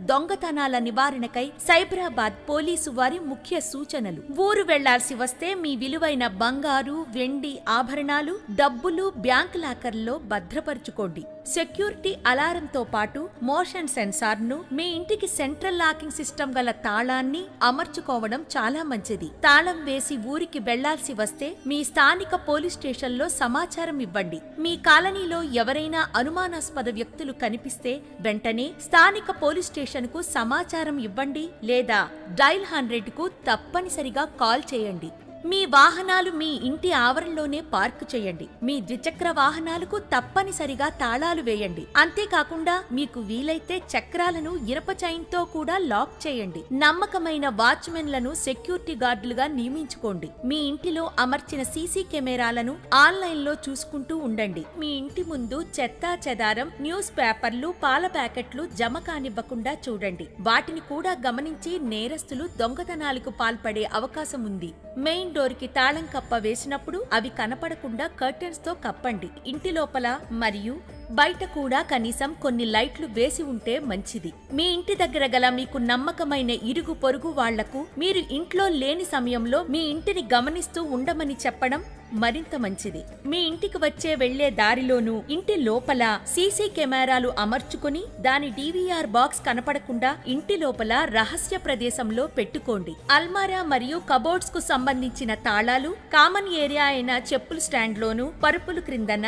దొంగతనాల నివారణకై Cyberabad police వారి ముఖ్య సూచనలు. ఊరు వెళ్లాల్సి వస్తే మీ విలువైన బంగారు, వెండి ఆభరణాలు, డబ్బులు బ్యాంక్ లాకర్లో భద్రపరుచుకోండి. సెక్యూరిటీ అలారంతో పాటు మోషన్ సెన్సార్ను, మీ ఇంటికి సెంట్రల్ లాకింగ్ సిస్టమ్ గల తాళాన్ని అమర్చుకోవడం చాలా మంచిది. తాళం వేసి ఊరికి వెళ్లాల్సి వస్తే మీ స్థానిక పోలీస్ స్టేషన్లో సమాచారం ఇవ్వండి. మీ కాలనీలో ఎవరైనా అనుమానాస్పద వ్యక్తులు కనిపిస్తే వెంటనే స్థానిక పోలీస్ స్టేషన్కు సమాచారం ఇవ్వండి లేదా డైల్ 100కు తప్పనిసరిగా కాల్ చేయండి. మీ వాహనాలు మీ ఇంటి ఆవరణలోనే పార్కు చేయండి. మీ ద్విచక్ర వాహనాలకు తప్పనిసరిగా తాళాలు వేయండి. అంతేకాకుండా మీకు వీలైతే చక్రాలను ఇనప చైన్తో కూడా లాక్ చేయండి. నమ్మకమైన వాచ్మెన్లను సెక్యూరిటీ గార్డులుగా నియమించుకోండి. మీ ఇంటిలో అమర్చిన సీసీ కెమెరాలను ఆన్లైన్లో చూసుకుంటూ ఉండండి. మీ ఇంటి ముందు చెత్తా చెదారం, న్యూస్ పేపర్లు, పాల ప్యాకెట్లు జమ కానివ్వకుండా చూడండి. వాటిని కూడా గమనించి నేరస్తులు దొంగతనాలకు పాల్పడే అవకాశం ఉంది. మెయిన్ డోర్కి తాళం కప్ప వేసినప్పుడు అవి కనపడకుండా కర్టెన్స్ తో కప్పండి. ఇంటి లోపల మరియు బయట కూడా కనీసం కొన్ని లైట్లు వేసి ఉంటే మంచిది. మీ ఇంటి దగ్గర గల మీకు నమ్మకమైన ఇరుగు పొరుగు వాళ్లకు మీరు ఇంట్లో లేని సమయంలో మీ ఇంటిని గమనిస్తూ ఉండమని చెప్పడం మరింత మంచిది. మీ ఇంటికి వచ్చే వెళ్లే దారిలోనూ ఇంటి లోపల సీసీ కెమెరాలు అమర్చుకుని దాని DVR బాక్స్ కనపడకుండా ఇంటి లోపల రహస్య ప్రదేశంలో పెట్టుకోండి. అల్మారా మరియు కబోర్డ్స్ కు సంబంధించిన తాళాలు కామన్ ఏరియా అయిన చెప్పుల స్టాండ్లోనూ, పరుపుల క్రిందన,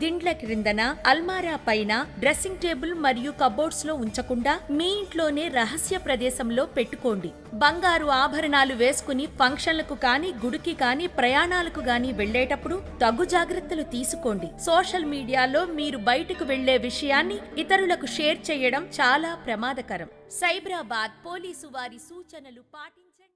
దిండ్ల క్రిందన, అల్మారా పైన, డ్రెస్సింగ్ టేబుల్ మరియు కబోర్డ్స్ లో ఉంచకుండా మీ ఇంట్లోనే రహస్య ప్రదేశంలో పెట్టుకోండి. బంగారు ఆభరణాలు వేసుకుని ఫంక్షన్లకు కానీ, గుడికి కానీ, ప్రయాణాలకు గానీ వెళ్లేటప్పుడు తగు జాగ్రత్తలు తీసుకోండి. సోషల్ మీడియాలో మీరు బయటకు వెళ్లే విషయాన్ని ఇతరులకు షేర్ చేయడం చాలా ప్రమాదకరం. సైబరాబాద్ పోలీసు వారి సూచనలు పాటించండి.